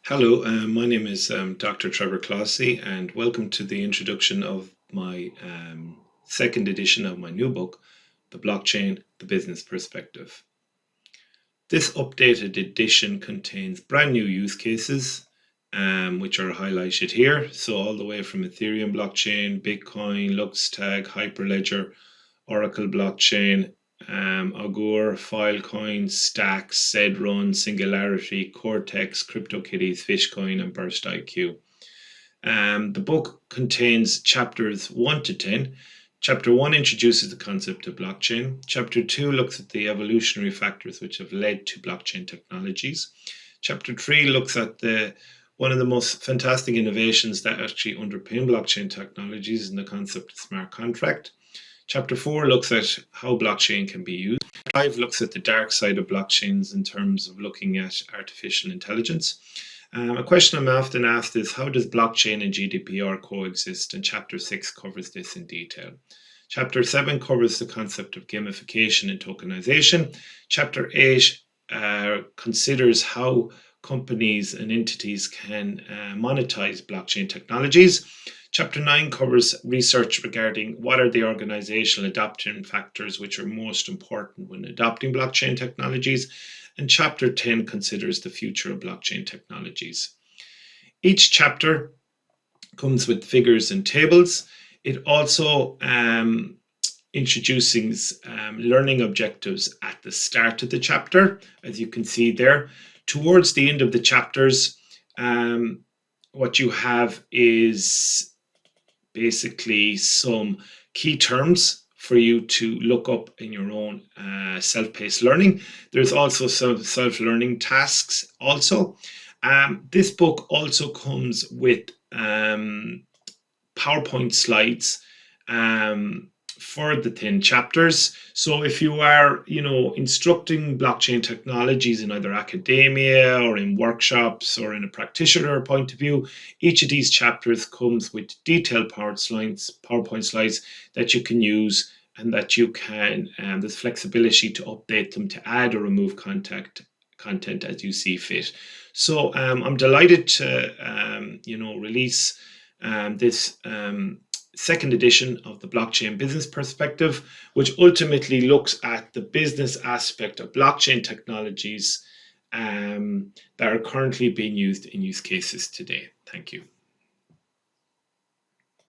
Hello, my name is Dr. Trevor Clohessy, and welcome to the introduction of my second edition of my new book, The Blockchain, the Business Perspective. This updated edition contains brand new use cases, which are highlighted here. So all the way from Ethereum blockchain, Bitcoin, Luxtag, Hyperledger, Oracle blockchain, Augur, Filecoin, Stacks, Zedrun, Singularity, Cortex, CryptoKitties, Fishcoin, and Burst IQ. The book contains chapters 1 to 10. Chapter 1 introduces the concept of blockchain. Chapter 2 looks at the evolutionary factors which have led to blockchain technologies. Chapter 3 looks at one of the most fantastic innovations that actually underpin blockchain technologies and the concept of smart contract. Chapter 4 looks at how blockchain can be used. 5 looks at the dark side of blockchains in terms of looking at artificial intelligence. A question I'm often asked is, how does blockchain and GDPR coexist? And Chapter 6 covers this in detail. Chapter 7 covers the concept of gamification and tokenization. Chapter 8 considers how companies and entities can monetize blockchain technologies. Chapter 9 covers research regarding what are the organizational adoption factors which are most important when adopting blockchain technologies. And Chapter 10 considers the future of blockchain technologies. Each chapter comes with figures and tables. It also introduces learning objectives at the start of the chapter, as you can see there. Towards the end of the chapters, what you have is basically some key terms for you to look up in your own self-paced learning. There's also some self-learning tasks also. This book also comes with PowerPoint slides for the 10 chapters. So if you are, instructing blockchain technologies in either academia or in workshops or in a practitioner point of view, each of these chapters comes with detailed PowerPoint slides that you can use and that you can, there's flexibility to update them, to add or remove content as you see fit. So I'm delighted to, release this second edition of the Blockchain Business Perspective, which ultimately looks at the business aspect of blockchain technologies that are currently being used in use cases today. Thank you.